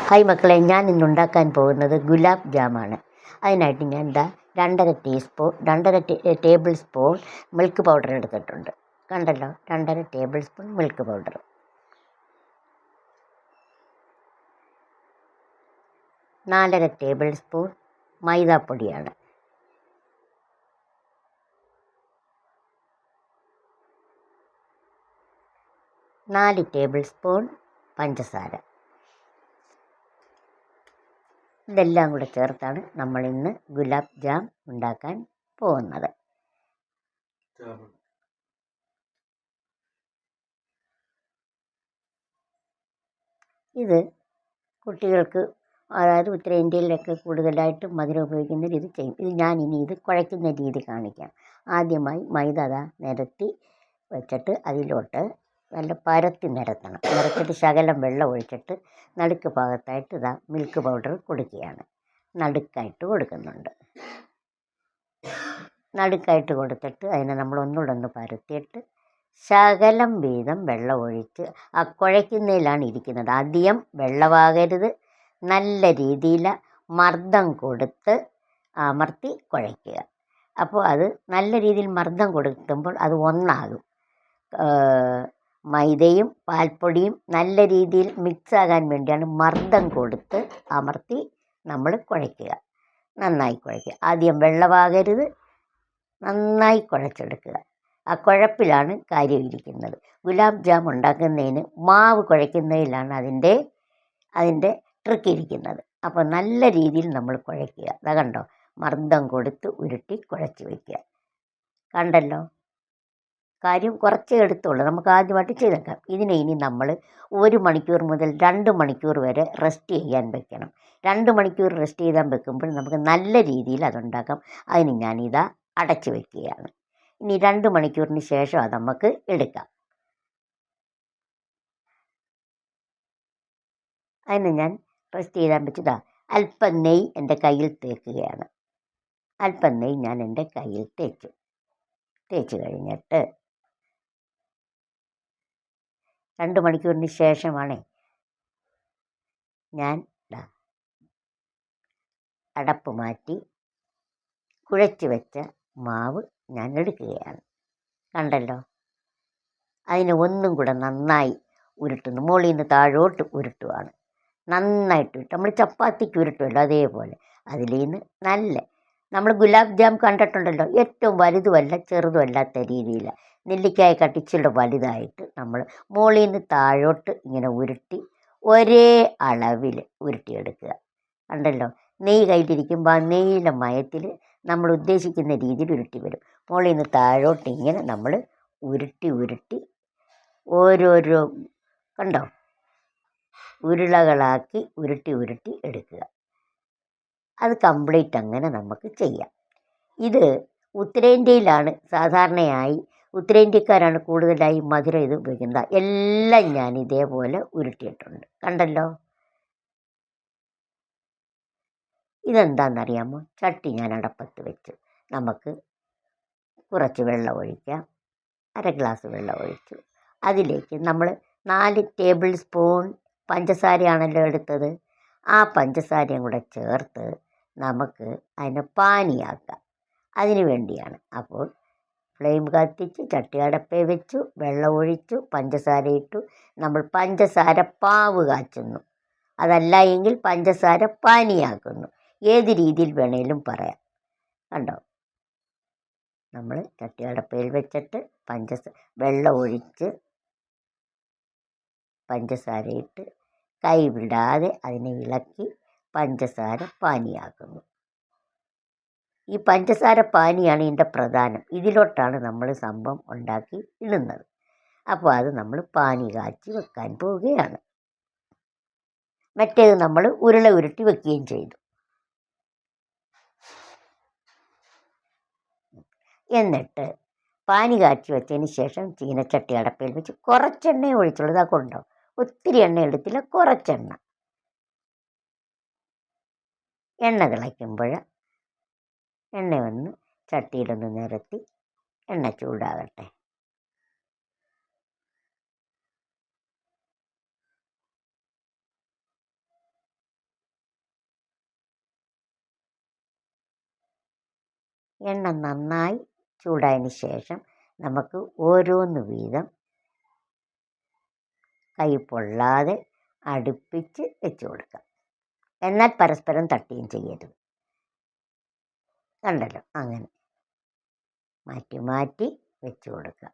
Hi മക്കളെ, ഞാൻ ഇന്ന് ഉണ്ടാക്കാൻ പോകുന്നത് ഗുലാബ് ജാമാണ്. അതിനായിട്ട് ഞാൻ 2.5 ടേബിൾ സ്പൂൺ മിൽക്ക് പൗഡർ എടുത്തിട്ടുണ്ട്. കണ്ടല്ലോ, 2.5 tablespoon milk powder, 4.5 tablespoon മൈദാപ്പൊടിയാണ്, 4 ടേബിൾ സ്പൂൺ പഞ്ചസാര. ഇതെല്ലാം കൂടെ ചേർത്താണ് നമ്മൾ ഇന്ന് ഗുലാബ് ജാം ഉണ്ടാക്കാൻ പോകുന്നത്. ഇത് കുട്ടികൾക്ക്, അതായത് ഉത്തരേന്ത്യയിലൊക്കെ കൂടുതലായിട്ട് മധുരം ഉപയോഗിക്കുന്ന രീതി ചെയ്യും. ഇത് കുഴയ്ക്കുന്ന രീതി കാണിക്കാം. ആദ്യമായി മൈദ നിരത്തി വെച്ചിട്ട് അതിലോട്ട് നല്ല പരത്തി നിരത്തിട്ട് ശകലം വെള്ളം ഒഴിച്ചിട്ട് നടുക്ക് ഭാഗത്തായിട്ട് മിൽക്ക് പൗഡർ കൊടുക്കുകയാണ്. നടുക്കായിട്ട് കൊടുക്കുന്നുണ്ട്. നടുക്കായിട്ട് കൊടുത്തിട്ട് അതിനെ നമ്മൾ ഒന്നുകൂടെ പരത്തിയിട്ട് ശകലം വീതം വെള്ളം ഒഴിച്ച് ആ കുഴയ്ക്കുന്നതിലാണ് ഇരിക്കുന്നത്. അധികം വെള്ളമാകരുത്. നല്ല രീതിയിൽ മർദ്ദം കൊടുത്ത് അമർത്തി കുഴയ്ക്കുക. അപ്പോൾ അത് നല്ല രീതിയിൽ മർദ്ദം കൊടുക്കുമ്പോൾ അത് ഒന്നാകും. മൈദയും പാൽപ്പൊടിയും നല്ല രീതിയിൽ മിക്സ് ആകാൻ വേണ്ടിയാണ് മർദ്ദം കൊടുത്ത് അമർത്തി നമ്മൾ കുഴയ്ക്കുക. നന്നായി കുഴയ്ക്കുക. ആദ്യം വെള്ളമാകരുത്. നന്നായി കുഴച്ചെടുക്കുക. ആ കുഴപ്പിലാണ് കാര്യം ഇരിക്കുന്നത്. ഗുലാബ് ജാം ഉണ്ടാക്കുന്നതിന് മാവ് കുഴയ്ക്കുന്നതിലാണ് അതിൻ്റെ ട്രിക്ക് ഇരിക്കുന്നത്. അപ്പോൾ നല്ല രീതിയിൽ നമ്മൾ കുഴയ്ക്കുക. കണ്ടോ, മർദ്ദം കൊടുത്ത് ഉരുട്ടി കുഴച്ച് വയ്ക്കുക. കണ്ടല്ലോ, കാര്യം കുറച്ചേ എടുത്തുള്ളൂ. നമുക്ക് ആദ്യമായിട്ട് ചെയ്തേക്കാം. ഇനി നമ്മൾ 1 മണിക്കൂർ മുതൽ 2 മണിക്കൂർ വരെ റെസ്റ്റ് ചെയ്യാൻ വെക്കണം. 2 മണിക്കൂർ റെസ്റ്റ് ചെയ്താൽ വെക്കുമ്പോൾ നമുക്ക് നല്ല രീതിയിൽ അതുണ്ടാക്കാം. അതിന് ഞാനിതാ അടച്ചു വയ്ക്കുകയാണ്. ഇനി 2 മണിക്കൂറിന് ശേഷം അത് നമുക്ക് എടുക്കാം. അതിന് ഞാൻ റെസ്റ്റ് ചെയ്താൽ വെച്ചതാ അല്പം നെയ്യ് എൻ്റെ കയ്യിൽ തേക്കുകയാണ്. അല്പം നെയ്യ് ഞാൻ എൻ്റെ കയ്യിൽ തേച്ച് കഴിഞ്ഞിട്ട് 2 മണിക്കൂറിന് ശേഷമാണ് ഞാൻ അടപ്പ് മാറ്റി കുഴച്ച് വെച്ച മാവ് ഞാൻ എടുക്കുകയാണ്. കണ്ടല്ലോ, അതിനെ ഒന്നും കൂടെ നന്നായി ഉരുട്ടുന്നു. മുകളിൽ നിന്ന് താഴോട്ട് ഉരുട്ടുവാണ്. നന്നായിട്ട് നമ്മൾ ചപ്പാത്തിക്ക് ഉരുട്ടുമല്ലോ അതേപോലെ അതിൽ നിന്ന് നമ്മൾ ഗുലാബ് ജാം കണ്ടിട്ടുണ്ടല്ലോ, ഏറ്റവും വലുതുമല്ല ചെറുതുമല്ലാത്ത രീതിയിൽ നെല്ലിക്കായ കട്ടിച്ചുള്ള വലുതായിട്ട് നമ്മൾ മുകളിൽ നിന്ന് താഴോട്ട് ഇങ്ങനെ ഉരുട്ടി ഒരേ അളവിൽ ഉരുട്ടിയെടുക്കുക. കണ്ടല്ലോ, നെയ്യ് കയ്യിലിരിക്കുമ്പോൾ ആ നെയ്യിലെ മയത്തിൽ നമ്മൾ ഉദ്ദേശിക്കുന്ന രീതിയിൽ ഉരുട്ടി വരും. മുകളിൽ നിന്ന് താഴോട്ട് ഇങ്ങനെ നമ്മൾ ഉരുട്ടി ഓരോരോ കണ്ടോ ഉരുളകളാക്കി ഉരുട്ടി എടുക്കുക. അത് കംപ്ലീറ്റ് അങ്ങനെ നമുക്ക് ചെയ്യാം. ഇത് ഉത്തരേന്ത്യയിലാണ് സാധാരണയായി, ഉത്തരേന്ത്യക്കാരാണ് കൂടുതലായി മധുരം ഇത് ഉപയോഗിക്കുന്നത്. എല്ലാം ഞാൻ ഇതേപോലെ ഉരുട്ടിയിട്ടുണ്ട്. കണ്ടല്ലോ, ഇതെന്താണെന്നറിയാമോ? ചട്ടി ഞാൻ അടപ്പത്ത് വെച്ച് നമുക്ക് കുറച്ച് വെള്ളം ഒഴിക്കാം. 1/2 ഗ്ലാസ് വെള്ളം ഒഴിച്ചു. അതിലേക്ക് നമ്മൾ 4 ടേബിൾ സ്പൂൺ പഞ്ചസാരയാണല്ലോ എടുത്തത്. ആ പഞ്ചസാരയും കൂടെ ചേർത്ത് നമുക്ക് അതിനെ പാനിയാക്കാം. അതിന് വേണ്ടിയാണ്. അപ്പോൾ ഫ്ലെയിം കത്തിച്ച് ചട്ടി അടപ്പേ വെച്ചു, വെള്ളം ഒഴിച്ചു, പഞ്ചസാര ഇട്ടു. നമ്മൾ പഞ്ചസാര പാവ് കാച്ചുന്നു, അതല്ല എങ്കിൽ പഞ്ചസാര പാനിയാക്കുന്നു. ഏത് രീതിയിൽ വേണേലും പറയാം. കണ്ടോ, നമ്മൾ ചട്ടി അടപ്പയിൽ വെച്ചിട്ട് വെള്ളം ഒഴിച്ച് പഞ്ചസാര ഇട്ട് കൈ വിടാതെ അതിനെ ഇളക്കി പഞ്ചസാര പാനിയാക്കുന്നു. ഈ പഞ്ചസാര പാനിയാണ് ഇതിൻ്റെ പ്രധാനം. ഇതിലോട്ടാണ് നമ്മൾ സംഭവം ഉണ്ടാക്കി ഇടുന്നത്. അപ്പോൾ അത് നമ്മൾ പാനി കാച്ചി വെക്കാൻ പോവുകയാണ്. മറ്റേത് നമ്മൾ ഉരുള ഉരുട്ടി വെക്കുകയും ചെയ്തു. എന്നിട്ട് പാനി കാച്ചി വെച്ചതിന് ശേഷം ചീനച്ചട്ടി അടപ്പയിൽ വെച്ച് കുറച്ചെണ്ണ ഒഴിച്ചുള്ളൂ. ഇതാക്കൊണ്ടോ, ഒത്തിരി എണ്ണ എടുത്തില്ല, കുറച്ചെണ്ണ. എണ്ണ തിളയ്ക്കുമ്പോൾ എണ്ണ ഒന്ന് ചട്ടിയിലൊന്ന് നിരത്തി എണ്ണ ചൂടാകട്ടെ. എണ്ണ നന്നായി ചൂടായതിന് ശേഷം നമുക്ക് ഓരോന്ന് വീതം കൈ പൊള്ളാതെ അടുപ്പിച്ച് വെച്ച് കൊടുക്കാം. എന്നാൽ പരസ്പരം തട്ടുകയും ചെയ്യരുത്. കണ്ടല്ലോ, അങ്ങനെ മാറ്റി മാറ്റി വെച്ച് കൊടുക്കുക.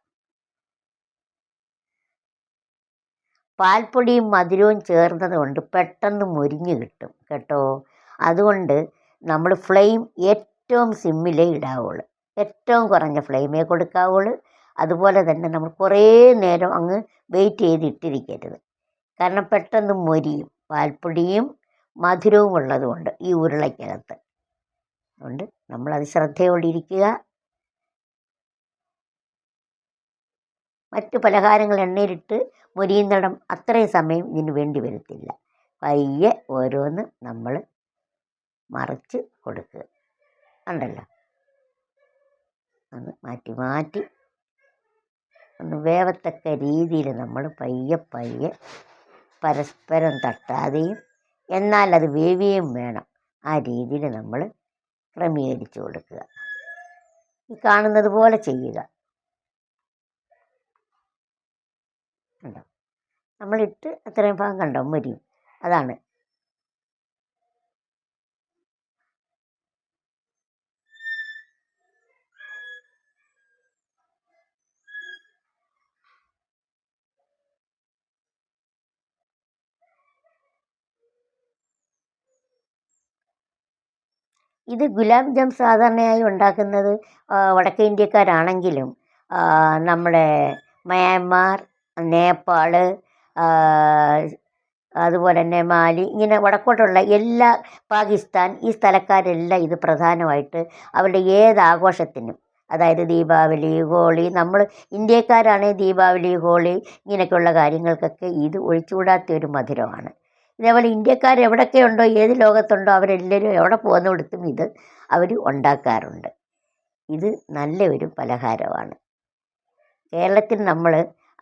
പാൽപ്പൊടിയും മധുരവും ചേർന്നത് കൊണ്ട് പെട്ടെന്ന് മുരിഞ്ഞ് കിട്ടും കേട്ടോ. അതുകൊണ്ട് നമ്മൾ ഫ്ലെയിം ഏറ്റവും സിമ്മിലേ ഇടാവുള്ളൂ, ഏറ്റവും കുറഞ്ഞ ഫ്ലെയിമേ കൊടുക്കാവുള്ളൂ. അതുപോലെ തന്നെ നമ്മൾ കുറേ നേരം അങ്ങ് വെയിറ്റ് ചെയ്തിട്ടിരിക്കരുത്, കാരണം പെട്ടെന്ന് മൊരിയും. പാൽപ്പൊടിയും മധുരവും ഉള്ളതുകൊണ്ട് ഈ ഉരുളയ്ക്കകത്ത്, അതുകൊണ്ട് നമ്മളത് ശ്രദ്ധയോടെ ഇരിക്കുക. മറ്റു പലഹാരങ്ങൾ എണ്ണയിലിട്ട് മൊരിയുന്നിടം അത്രയും സമയം ഇതിന് വേണ്ടി വരത്തില്ല. പയ്യെ ഓരോന്ന് നമ്മൾ മറിച്ച് കൊടുക്കുക. കണ്ടല്ലോ, ഒന്ന് മാറ്റി മാറ്റി ഒന്ന് വേവത്തക്ക രീതിയിൽ നമ്മൾ പയ്യെ പയ്യെ പരസ്പരം തട്ടാതെയും എന്നാൽ അത് വേവുകയും വേണം, ആ രീതിയിൽ നമ്മൾ ക്രമീകരിച്ച് കൊടുക്കുക. ഈ കാണുന്നത് പോലെ ചെയ്യുക. കണ്ടോ, നമ്മളിട്ട് അത്രയും ഭാഗം കണ്ടോ മൊരിയും. അതാണ് ഇത് ഗുലാബ് ജാം സാധാരണയായി ഉണ്ടാക്കുന്നത് വടക്കേ ഇന്ത്യക്കാരാണെങ്കിലും നമ്മുടെ മ്യാൻമാർ, നേപ്പാൾ, അതുപോലെ തന്നെ മാലി, ഇങ്ങനെ വടക്കോട്ടുള്ള എല്ലാ, പാകിസ്ഥാൻ, ഈ സ്ഥലക്കാരെല്ലാം ഇത് പ്രധാനമായിട്ട് അവരുടെ ഏത് ആഘോഷത്തിനും, അതായത് ദീപാവലി, ഹോളി, നമ്മൾ ഇന്ത്യക്കാരാണെങ്കിൽ ദീപാവലി, ഹോളി ഇങ്ങനെയൊക്കെയുള്ള കാര്യങ്ങൾക്കൊക്കെ ഇത് ഒഴിച്ചുകൂടാത്ത ഒരു മധുരമാണ്. ഇതേപോലെ ഇന്ത്യക്കാർ എവിടെയൊക്കെ ഉണ്ടോ, ഏത് ലോകത്തുണ്ടോ, അവരെല്ലാവരും എവിടെ പോകുന്നിടത്തും ഇത് അവർ ഉണ്ടാക്കാറുണ്ട്. ഇത് നല്ല ഒരു പലഹാരമാണ്. കേരളത്തിൽ നമ്മൾ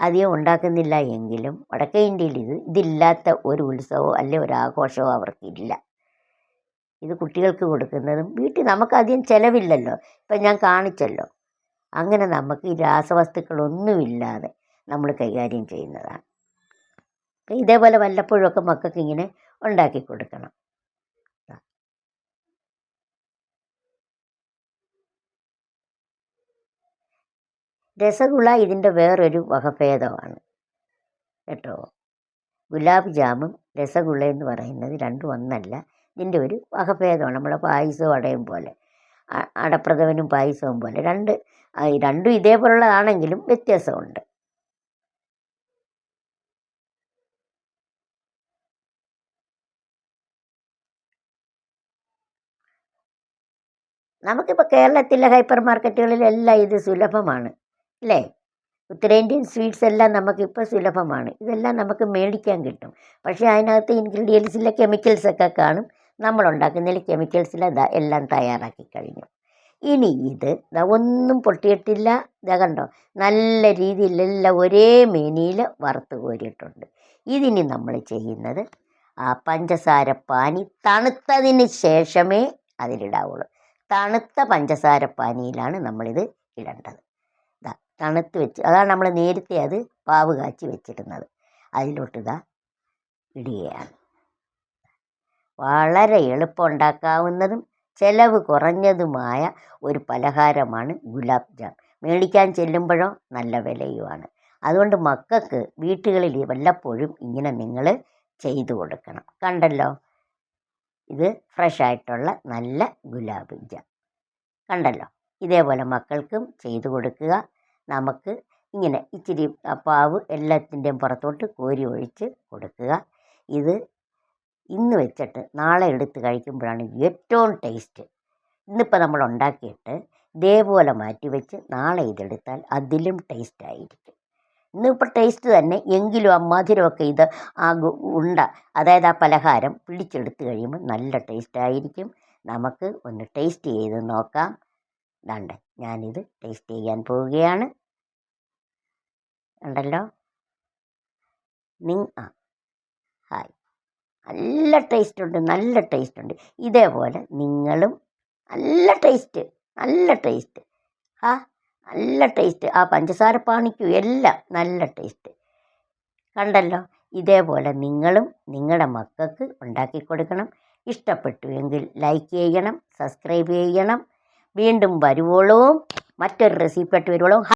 അധികം ഉണ്ടാക്കുന്നില്ല എങ്കിലും വടക്കേ ഇന്ത്യയിൽ ഇതില്ലാത്ത ഒരു ഉത്സവമോ അല്ലെ ഒരു ആഘോഷമോ അവർക്കില്ല. ഇത് കുട്ടികൾക്ക് കൊടുക്കുന്നതും വീട്ടിൽ നമുക്കധികം ചിലവില്ലല്ലോ. ഇപ്പം ഞാൻ കാണിച്ചല്ലോ, അങ്ങനെ നമുക്ക് ഈ രാസവസ്തുക്കളൊന്നുമില്ലാതെ നമ്മൾ കൈകാര്യം ചെയ്യുന്നതാണ്. ഇതേപോലെ വല്ലപ്പോഴുമൊക്കെ മക്കൾക്ക് ഇങ്ങനെ ഉണ്ടാക്കി കൊടുക്കണം. രസഗുള ഇതിൻ്റെ വേറൊരു വകഭേദമാണ് കേട്ടോ. ഗുലാബ് ജാമും രസഗുള എന്ന് പറയുന്നത് രണ്ടും ഒന്നല്ല, ഇതിൻ്റെ ഒരു വകഭേദമാണ്. നമ്മളെ പായസവും അടയും പോലെ, അടപ്രഥമനും പായസവും പോലെ രണ്ടും ഇതേപോലുള്ളതാണെങ്കിലും വ്യത്യാസമുണ്ട്. നമുക്കിപ്പോൾ കേരളത്തിലെ ഹൈപ്പർ മാർക്കറ്റുകളിലെല്ലാം ഇത് സുലഭമാണ് അല്ലേ. ഉത്തരേന്ത്യൻ സ്വീറ്റ്സ് എല്ലാം നമുക്കിപ്പോൾ സുലഭമാണ്. ഇതെല്ലാം നമുക്ക് മേടിക്കാൻ കിട്ടും. പക്ഷേ അതിനകത്ത് ഇൻഗ്രീഡിയൻസിലെ കെമിക്കൽസൊക്കെ കാണും. നമ്മളുണ്ടാക്കുന്നതിൽ കെമിക്കൽസിൽ എല്ലാം തയ്യാറാക്കി കഴിഞ്ഞു. ഇനി ഇത് ഒന്നും പൊട്ടിയിട്ടില്ല. ഇതാ കണ്ടോ, നല്ല രീതിയിലെല്ലാം ഒരേ മേനിയിൽ വറുത്ത് കോരിയിട്ടുണ്ട്. ഇതിനി നമ്മൾ ചെയ്യുന്നത് ആ പഞ്ചസാര പാനി തണുത്തതിന് ശേഷമേ അതിലിടാവുള്ളൂ. തണുത്ത പഞ്ചസാര പാനിയിലാണ് നമ്മളിത് ഇടേണ്ടത്. ഇതാ തണുത്ത് വെച്ച്, അതാണ് നമ്മൾ നേരത്തെ അത് പാവ് കാച്ചി വെച്ചിരുന്നത്. അതിലോട്ട് ഇടുകയാണ്. വളരെ എളുപ്പം ഉണ്ടാക്കാവുന്നതും ചിലവ് കുറഞ്ഞതുമായ ഒരു പലഹാരമാണ് ഗുലാബ് ജാം. മേടിക്കാൻ ചെല്ലുമ്പോഴോ നല്ല വിലയുമാണ്. അതുകൊണ്ട് മക്കൾക്ക് വീട്ടുകളിൽ വല്ലപ്പോഴും ഇങ്ങനെ നിങ്ങൾ ചെയ്തു കൊടുക്കണം. കണ്ടല്ലോ, ഇത് ഫ്രഷായിട്ടുള്ള നല്ല ഗുലാബ് ജാം കണ്ടല്ലോ. ഇതേപോലെ മക്കൾക്കും ചെയ്തു കൊടുക്കുക. നമുക്ക് ഇങ്ങനെ ഇച്ചിരി പാവ് എല്ലാത്തിൻ്റെയും പുറത്തോട്ട് കോരി ഒഴിച്ച് കൊടുക്കുക. ഇത് ഇന്ന് വെച്ചിട്ട് നാളെ എടുത്ത് കഴിക്കുമ്പോഴാണ് ഏറ്റവും ടേസ്റ്റ്. ഇന്നിപ്പോൾ നമ്മൾ ഉണ്ടാക്കിയിട്ട് ഇതേപോലെ മാറ്റി വെച്ച് നാളെ ഇതെടുത്താൽ അതിലും ടേസ്റ്റായിരിക്കും. ഇന്നിപ്പോൾ ടേസ്റ്റ് തന്നെ, എങ്കിലും ആ മധുരമൊക്കെ ഇത് അതായത് ആ പലഹാരം പിടിച്ചെടുത്ത് കഴിയുമ്പോൾ നല്ല ടേസ്റ്റായിരിക്കും. നമുക്ക് ഒന്ന് ടേസ്റ്റ് ചെയ്ത് നോക്കാം. ദാണ്ടെ ഞാനിത് ടേസ്റ്റ് ചെയ്യാൻ പോവുകയാണ്. ഉണ്ടല്ലോ, ഹായ്, നല്ല ടേസ്റ്റ് ഉണ്ട്, നല്ല ടേസ്റ്റ് ഉണ്ട്. ഇതേപോലെ നിങ്ങളും നല്ല ടേസ്റ്റ് നല്ല ടേസ്റ്റ്. ആ നല്ല ടേസ്റ്റ്. ആ പഞ്ചസാര പാനിക്കും എല്ലാം നല്ല ടേസ്റ്റ്. കണ്ടല്ലോ. ഇതേപോലെ നിങ്ങളും നിങ്ങളുടെ മക്കൾക്ക് ഉണ്ടാക്കി കൊടുക്കണം. ഇഷ്ടപ്പെട്ടു എങ്കിൽ ലൈക്ക് ചെയ്യണം, സബ്സ്ക്രൈബ് ചെയ്യണം. വീണ്ടും വരുവോളവും മറ്റൊരു റെസിപ്പിയായിട്ട് വരുവോളവും